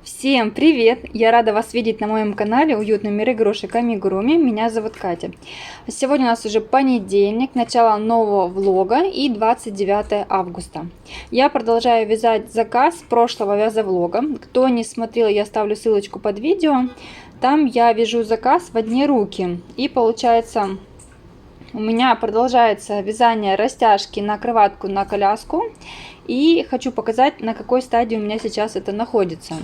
Всем привет! Я рада вас видеть на моем канале «Уютный мир игрушек Амигуруми». Меня зовут Катя. Сегодня у нас уже понедельник, начало нового влога и 29 августа. Я продолжаю вязать заказ прошлого вязовлога. Кто не смотрел, я оставлю ссылочку под видео. Там я вяжу заказ в одни руки. И получается, у меня продолжается вязание растяжки на кроватку, на коляску. И хочу показать, на какой стадии у меня сейчас это находится.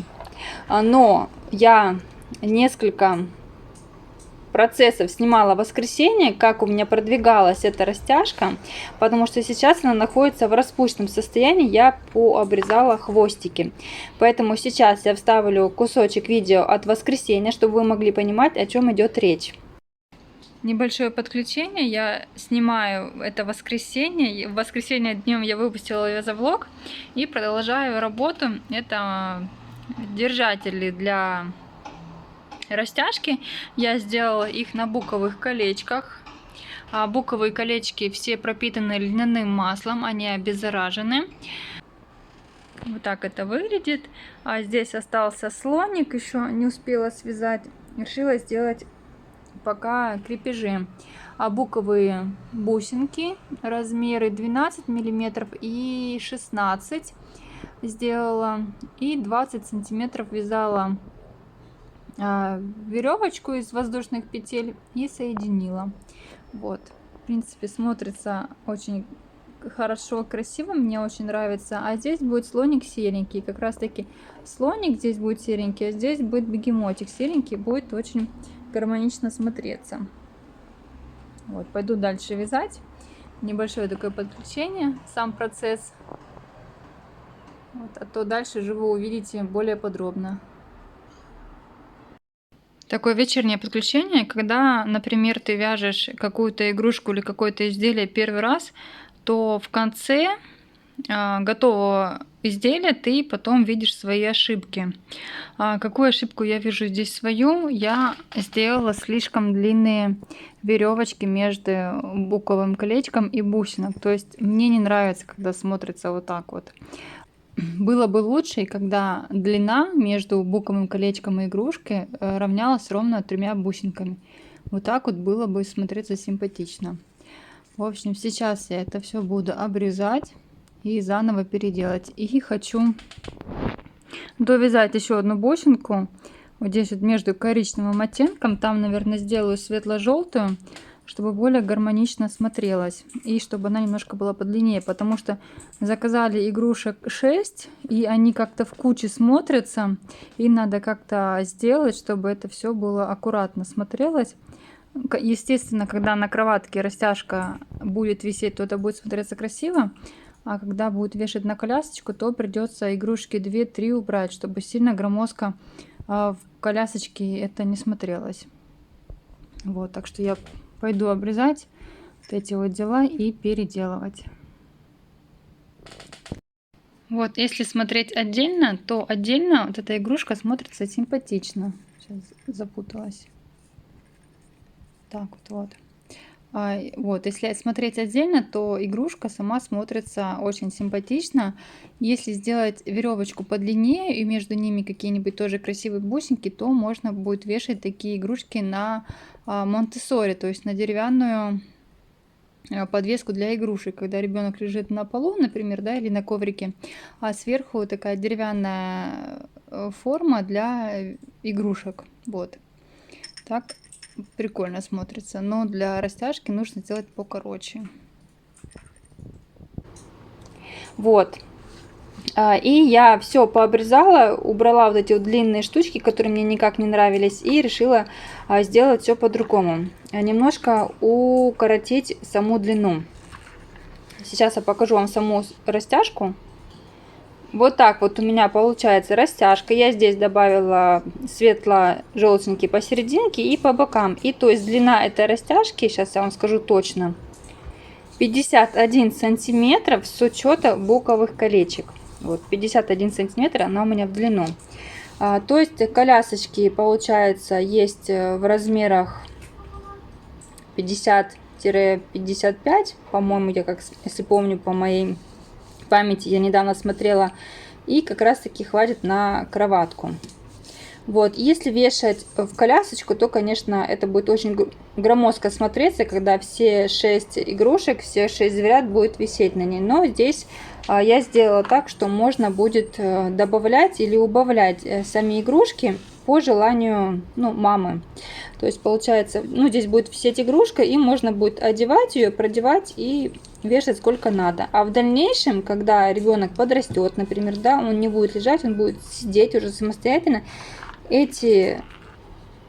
Но я несколько процессов снимала в воскресенье, как у меня продвигалась эта растяжка, потому что сейчас она находится в распущенном состоянии, я пообрезала хвостики. Поэтому сейчас я вставлю кусочек видео от воскресенья, чтобы вы могли понимать, о чем идет речь. Небольшое подключение, я снимаю это воскресенье. В воскресенье днем я выпустила вязовлог и продолжаю работу. Это держатели для растяжки. Я сделала их на буковых колечках. Буковые колечки все пропитаны льняным маслом, они обеззаражены. Вот так это выглядит. А здесь остался слоник, еще не успела связать. Решила сделать пока крепежи. Буковые бусинки, размеры 12 мм и 16 сделала, и 20 сантиметров вязала веревочку из воздушных петель и соединила. Вот, в принципе, смотрится очень хорошо, красиво, мне очень нравится. А здесь будет слоник серенький, как раз таки слоник здесь будет серенький, а здесь будет бегемотик серенький, будет очень гармонично смотреться. Вот, пойду дальше вязать. Небольшое такое подключение, сам процесс. Вот, а то дальше же вы увидите более подробно. Такое вечернее подключение, когда, например, ты вяжешь какую-то игрушку или какое-то изделие первый раз, то в конце готового изделия ты потом видишь свои ошибки. Какую ошибку я вижу здесь свою? Я сделала слишком длинные веревочки между буковым колечком и бусинок. То есть мне не нравится, когда смотрится вот так вот. Было бы лучше, когда длина между буковым колечком и игрушкой равнялась ровно 3 бусинками. Вот так вот было бы смотреться симпатично. В общем, сейчас я это все буду обрезать и заново переделать. И хочу довязать еще одну бусинку. Вот здесь вот между коричневым оттенком. Там, наверное, сделаю светло-желтую, чтобы более гармонично смотрелась. И чтобы она немножко была подлиннее. Потому что заказали игрушек 6. И они как-то в куче смотрятся. И надо как-то сделать, чтобы это все было аккуратно смотрелось. Естественно, когда на кроватке растяжка будет висеть, то это будет смотреться красиво. А когда будет вешать на колясочку, то придется игрушки 2-3 убрать, чтобы сильно громоздко в колясочке это не смотрелось. Вот, так что я пойду обрезать вот эти вот дела и переделывать. Вот, если смотреть отдельно, то отдельно вот эта игрушка смотрится симпатично. Сейчас запуталась. Так вот. Вот, если смотреть отдельно, то игрушка сама смотрится очень симпатично. Если сделать веревочку подлиннее и между ними какие-нибудь тоже красивые бусинки, то можно будет вешать такие игрушки на монтессори, то есть на деревянную подвеску для игрушек, когда ребенок лежит на полу, например, да, или на коврике, а сверху такая деревянная форма для игрушек. Вот так прикольно смотрится, но для растяжки нужно сделать покороче. Вот. И я все пообрезала, убрала вот эти вот длинные штучки, которые мне никак не нравились, и решила сделать все по-другому. Немножко укоротить саму длину. Сейчас я покажу вам саму растяжку. Вот так вот у меня получается растяжка. Я здесь добавила светло-желтенький посерединке и по бокам. И то есть длина этой растяжки, сейчас я вам скажу точно, 51 сантиметров с учетом буковых колечек. Вот 51 сантиметр она у меня в длину. То есть колясочки, получается, есть в размерах 50-55, по-моему, я как, если помню, по моей памяти, я недавно смотрела, и как раз таки хватит на кроватку. Вот, если вешать в колясочку, то, конечно, это будет очень громоздко смотреться, когда все 6 игрушек, все 6 зверят будет висеть на ней. Но здесь я сделала так, что можно будет добавлять или убавлять сами игрушки по желанию, ну, мамы. То есть получается, ну, здесь будет висеть игрушка, и можно будет одевать ее, продевать и вешать сколько надо. А в дальнейшем, когда ребенок подрастет, например, да, он не будет лежать, он будет сидеть уже самостоятельно, эти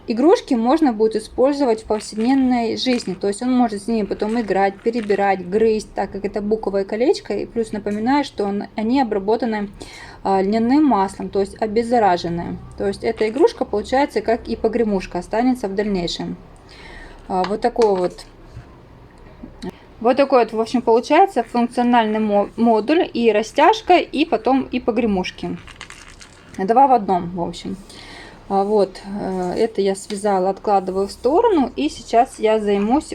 игрушки можно будет использовать в повседневной жизни. То есть он может с ними потом играть, перебирать, грызть, так как это буковое колечко. И плюс напоминаю, что они обработаны льняным маслом, то есть обеззараженные. То есть эта игрушка получается как и погремушка, останется в дальнейшем. Вот такой вот. Вот такой вот, в общем, получается функциональный модуль, и растяжка, и потом и погремушки. Два в одном, в общем. Вот, это я связала, откладываю в сторону, и сейчас я займусь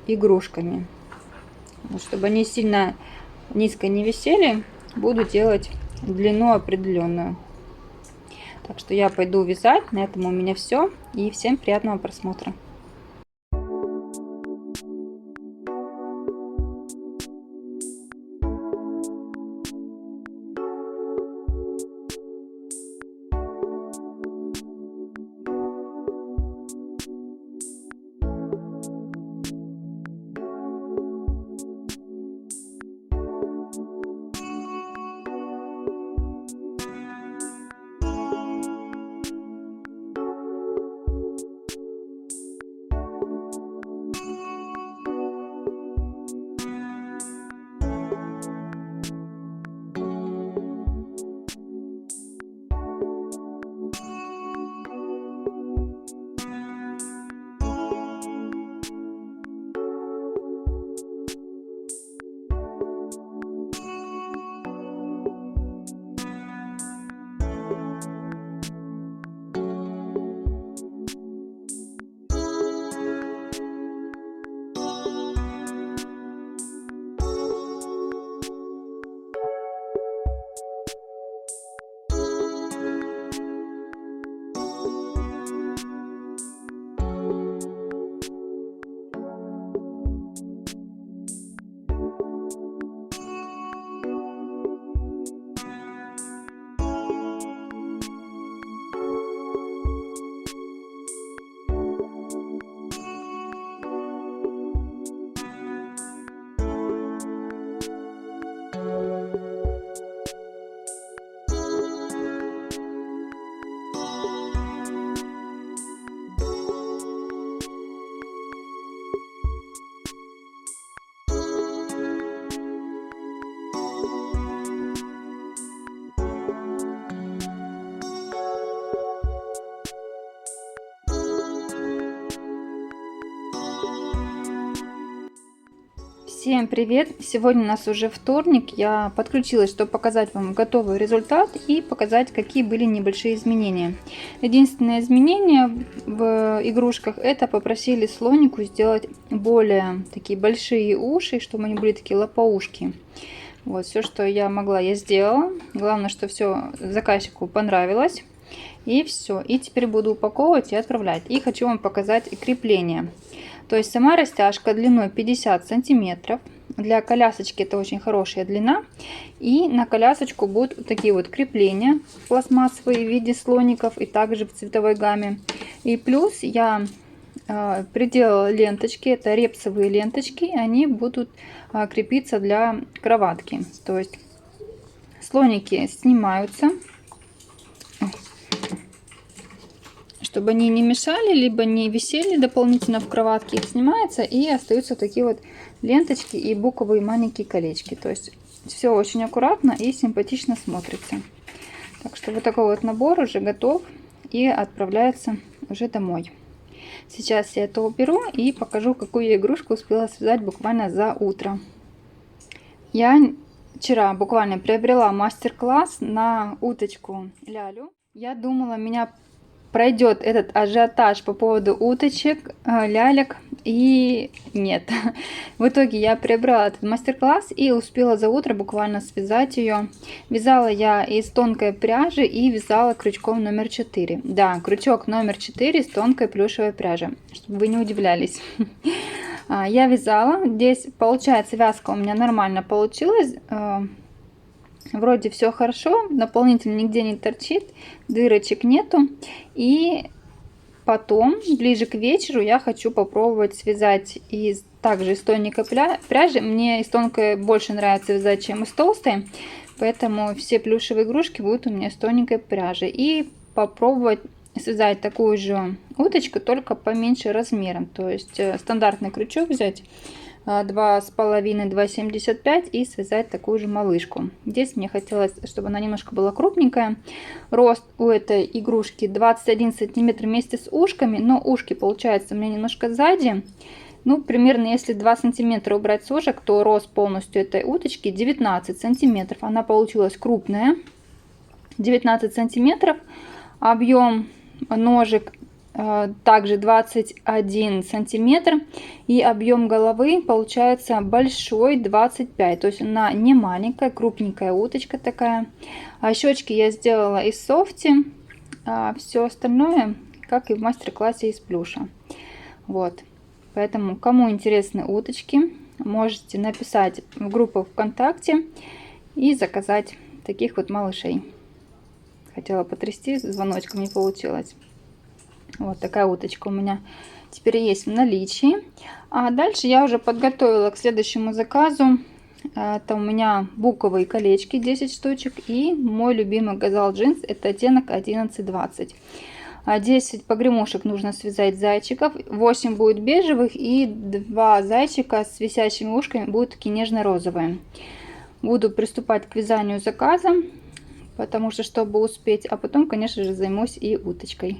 игрушками. Чтобы они сильно низко не висели, буду делать длину определенную. Так что я пойду вязать. На этом у меня все. И всем приятного просмотра. Всем привет! Сегодня у нас уже вторник. Я подключилась, чтобы показать вам готовый результат и показать, какие были небольшие изменения. Единственное изменение в игрушках — это попросили слонику сделать более такие большие уши, чтобы они были такие лопоушки. Вот, все, что я могла, я сделала. Главное, что все заказчику понравилось. И все. И теперь буду упаковывать и отправлять. И хочу вам показать крепление. То есть сама растяжка длиной 50 сантиметров. Для колясочки это очень хорошая длина. И на колясочку будут такие вот крепления пластмассовые в виде слоников и также в цветовой гамме. И плюс я приделала ленточки, это репсовые ленточки, они будут крепиться для кроватки. То есть слоники снимаются, чтобы они не мешали, либо не висели дополнительно в кроватке. Их снимается, и остаются такие вот ленточки и буковые маленькие колечки. То есть все очень аккуратно и симпатично смотрится. Так что вот такой вот набор уже готов и отправляется уже домой. Сейчас я это уберу и покажу, какую я игрушку успела связать буквально за утро. Я вчера буквально приобрела мастер-класс на уточку Лялю. Я думала, меня пройдет этот ажиотаж по поводу уточек, лялек, и нет. В итоге я приобрела этот мастер-класс и успела за утро буквально связать ее. Вязала я из тонкой пряжи и вязала крючком номер 4. Да, крючок номер 4 из тонкой плюшевой пряжи, чтобы вы не удивлялись. Я вязала, здесь получается вязка у меня нормально получилась. Вроде все хорошо, наполнитель нигде не торчит, дырочек нету. И потом, ближе к вечеру, я хочу попробовать связать также из тоненькой пряжи. Мне из тонкой больше нравится вязать, чем из толстой. Поэтому все плюшевые игрушки будут у меня из тоненькой пряжи. И попробовать связать такую же уточку, только поменьше размером. То есть стандартный крючок взять 2,5-2,75 и связать такую же малышку. Здесь мне хотелось, чтобы она немножко была крупненькая. Рост у этой игрушки 21 сантиметр вместе с ушками, но ушки получается у меня немножко сзади. Ну, примерно, если 2 сантиметра убрать с ушек, то рост полностью этой уточки 19 сантиметров. Она получилась крупная, 19 сантиметров. Объем ножек также 21 сантиметр, и объем головы получается большой, 25. То есть она не маленькая, крупненькая уточка такая. А щечки я сделала из софти, а все остальное как и в мастер-классе из плюша. Вот, поэтому кому интересны уточки, можете написать в группу ВКонтакте и заказать таких вот малышей. Хотела потрясти, звоночком не получилось. Вот такая уточка у меня теперь есть в наличии. А дальше я уже подготовила к следующему заказу. Это у меня буковые колечки 10 штучек и мой любимый Газал джинс. Это оттенок 11-20. 10 погремушек нужно связать зайчиков. 8 будет бежевых и 2 зайчика с висящими ушками будут такие нежно-розовые. Буду приступать к вязанию заказа, потому что чтобы успеть. А потом, конечно же, займусь и уточкой.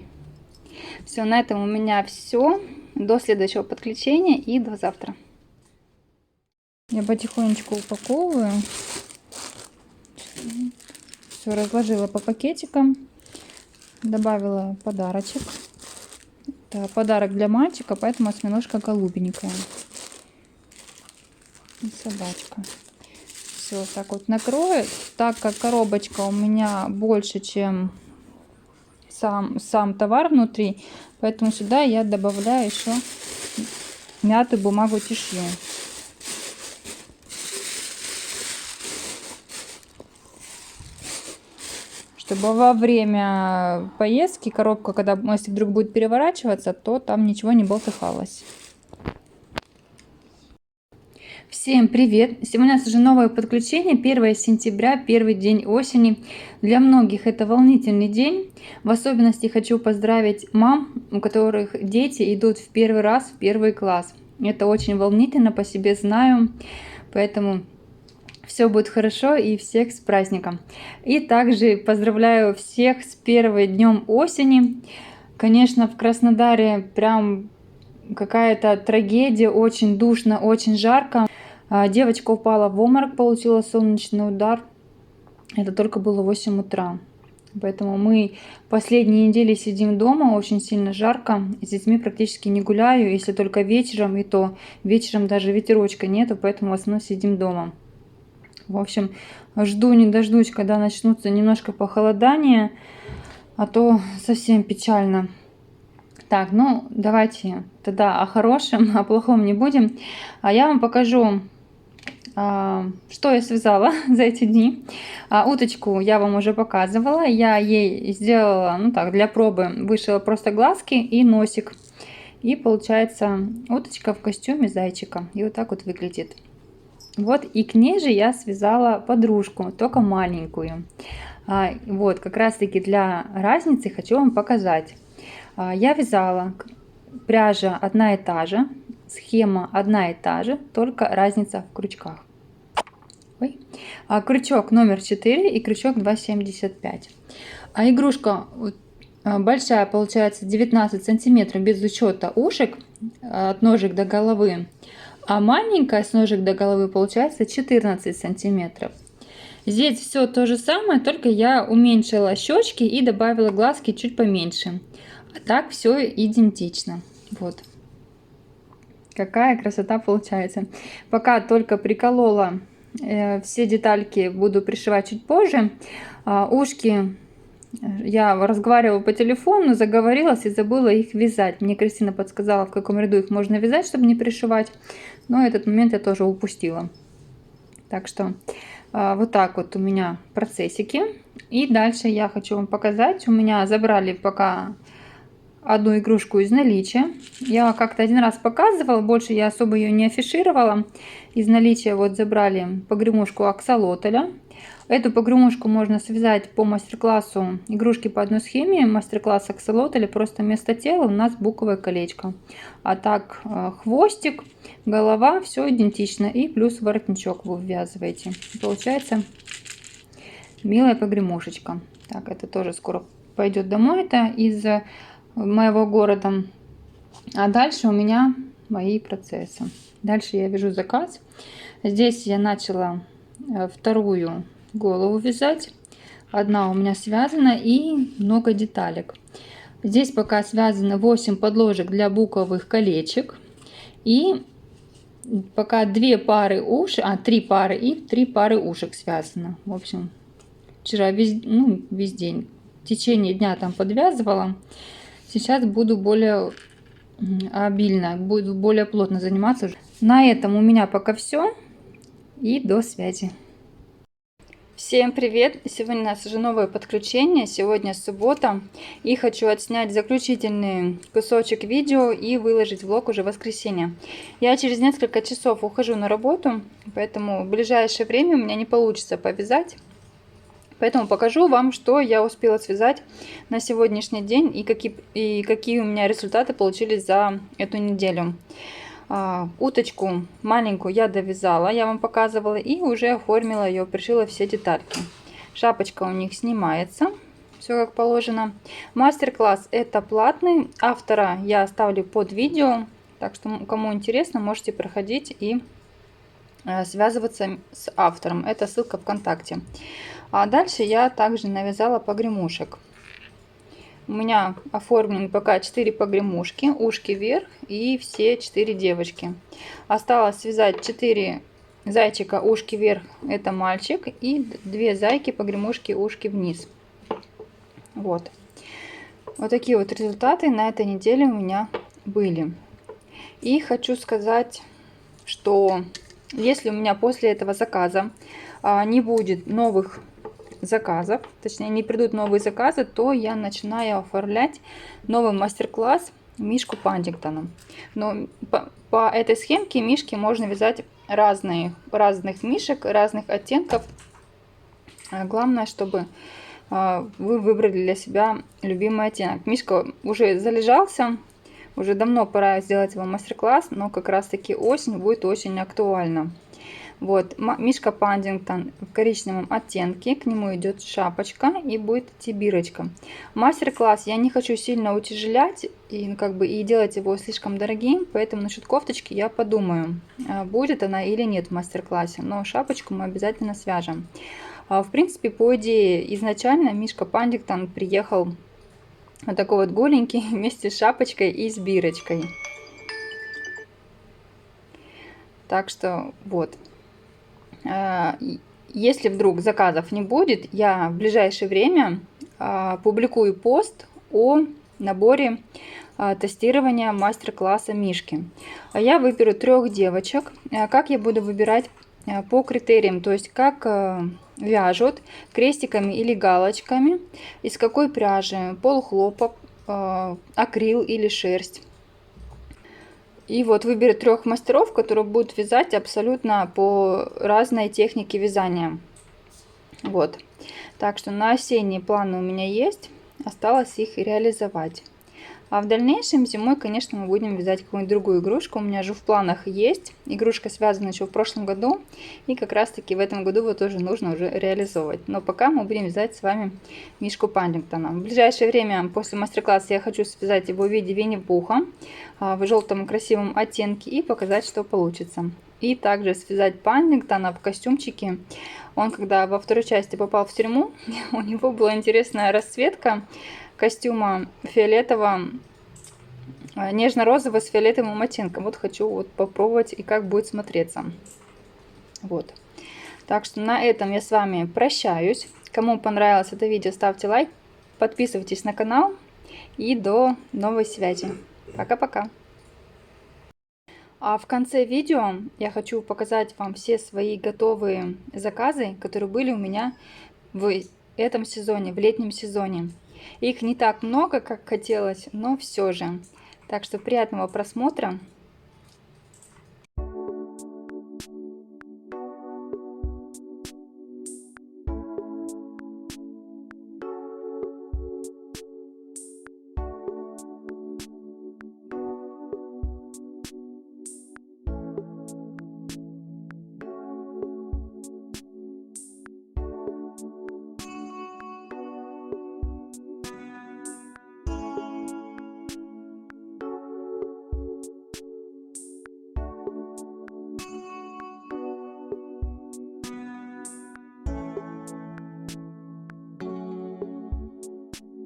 Все, на этом у меня все. До следующего подключения и до завтра. Я потихонечку упаковываю. Все разложила по пакетикам. Добавила подарочек. Это подарок для мальчика, поэтому осьминожка голубенькая. И собачка. Все, так вот накрою. Так как коробочка у меня больше, чем сам товар внутри, поэтому сюда я добавляю еще мятую бумагу тишью. Чтобы во время поездки коробка, если вдруг будет переворачиваться, то там ничего не болтыхалось. Всем привет! Сегодня у нас уже новое подключение, 1 сентября, первый день осени. Для многих это волнительный день. В особенности хочу поздравить мам, у которых дети идут в первый раз в первый класс. Это очень волнительно, по себе знаю, поэтому все будет хорошо и всех с праздником. И также поздравляю всех с первым днем осени. Конечно, в Краснодаре прям какая-то трагедия, очень душно, очень жарко. Девочка упала в обморок, получила солнечный удар. Это только было 8 утра. Поэтому мы последние недели сидим дома, очень сильно жарко. С детьми практически не гуляю, если только вечером, и то вечером даже ветерочка нету, поэтому в основном сидим дома. В общем, жду не дождусь, когда начнутся немножко похолодания, а то совсем печально. Так, ну давайте тогда о хорошем, о плохом не будем. А я вам покажу, что я связала за эти дни. Уточку я вам уже показывала. Я ей сделала, ну так, для пробы вышила просто глазки и носик. И получается уточка в костюме зайчика. И вот так вот выглядит. Вот, и к ней же я связала подружку, только маленькую. Вот, как раз таки для разницы хочу вам показать. Я вязала, пряжа одна и та же, схема одна и та же, только разница в крючках. Ой. Крючок номер 4 и крючок 2,75. Игрушка большая, получается 19 сантиметров без учета ушек от ножек до головы, а маленькая с ножек до головы получается 14 сантиметров. Здесь все то же самое, только я уменьшила щечки и добавила глазки чуть поменьше. А так все идентично. Вот. Какая красота получается. Пока только приколола, все детальки буду пришивать чуть позже. Ушки я разговаривала по телефону, заговорилась и забыла их вязать. Мне Кристина подсказала, в каком ряду их можно вязать, чтобы не пришивать. Но этот момент я тоже упустила. Так что вот так вот у меня процессики. И дальше я хочу вам показать. У меня забрали пока одну игрушку из наличия. Я как-то один раз показывала, больше я особо ее не афишировала. Из наличия вот забрали погремушку аксолотля. Эту погремушку можно связать по мастер-классу игрушки по одной схеме. Мастер-класс аксолотля, просто вместо тела у нас буковое колечко. А так хвостик, голова, все идентично. И плюс воротничок вы ввязываете. Получается милая погремушечка. Так, это тоже скоро пойдет домой. Это из моего города. А дальше у меня мои процессы. Дальше я вяжу заказ. Здесь я начала вторую голову вязать. Одна у меня связана и много деталек. Здесь пока связано 8 подложек для буковых колечек. И пока 2 пары ушек, 3 пары и 3 пары ушек связано. В общем, вчера весь день, в течение дня там подвязывала. Сейчас буду более обильно, буду более плотно заниматься. На этом у меня пока все. И до связи. Всем привет! Сегодня у нас уже новое подключение. Сегодня суббота. И хочу отснять заключительный кусочек видео и выложить влог уже в воскресенье. Я через несколько часов ухожу на работу, поэтому в ближайшее время у меня не получится повязать. Поэтому покажу вам, что я успела связать на сегодняшний день и какие у меня результаты получились за эту неделю. Уточку маленькую я довязала, я вам показывала, и уже оформила ее, пришила все детальки. Шапочка у них снимается, все как положено. Мастер-класс это платный, автора я оставлю под видео, так что кому интересно, можете проходить и связываться с автором. Это ссылка ВКонтакте. А дальше я также навязала погремушек. У меня оформлены пока 4 погремушки, ушки вверх и все 4 девочки. Осталось связать 4 зайчика, ушки вверх, это мальчик, и 2 зайки, погремушки, ушки вниз. Вот. Вот такие вот результаты на этой неделе у меня были. И хочу сказать, что если у меня после этого заказа не будет новых заказов, точнее не придут новые заказы, то я начинаю оформлять новый мастер-класс Мишку Паддингтона. Но по этой схемке мишки можно вязать разных мишек, разных оттенков. Главное, чтобы вы выбрали для себя любимый оттенок. Мишка уже залежался, уже давно пора сделать его мастер-класс, но как раз таки осень будет очень актуальна. Вот, Мишка Паддингтон в коричневом оттенке, к нему идет шапочка и будет идти бирочка. Мастер-класс я не хочу сильно утяжелять и делать его слишком дорогим, поэтому насчет кофточки я подумаю, будет она или нет в мастер-классе, но шапочку мы обязательно свяжем. В принципе, по идее, изначально Мишка Паддингтон приехал вот такой вот голенький вместе с шапочкой и с бирочкой. Так что вот. Если вдруг заказов не будет, я в ближайшее время публикую пост о наборе тестирования мастер-класса Мишки. Я выберу 3 девочек. Как я буду выбирать? По критериям, то есть как вяжут, крестиками или галочками, из какой пряжи, полухлопок, акрил или шерсть. И вот выберу 3 мастеров, которые будут вязать абсолютно по разной технике вязания. Вот. Так что на осенние планы у меня есть. Осталось их реализовать. А в дальнейшем зимой, конечно, мы будем вязать какую-нибудь другую игрушку. У меня же в планах есть. Игрушка связана еще в прошлом году. И как раз таки в этом году его тоже нужно уже реализовывать. Но пока мы будем вязать с вами Мишку Паддингтона. В ближайшее время после мастер-класса я хочу связать его в виде Винни-Пуха в желтом красивом оттенке и показать, что получится. И также связать Паддингтона в костюмчике. Он, когда во второй части попал в тюрьму, у него была интересная расцветка костюма фиолетового нежно-розовый с фиолетовым оттенком. Вот хочу вот попробовать и как будет смотреться. Вот. Так что на этом я с вами прощаюсь. Кому понравилось это видео, ставьте лайк, подписывайтесь на канал и до новой связи. Пока-пока. А в конце видео я хочу показать вам все свои готовые заказы, которые были у меня в этом сезоне, в летнем сезоне. Их не так много, как хотелось, но все же. Так что приятного просмотра.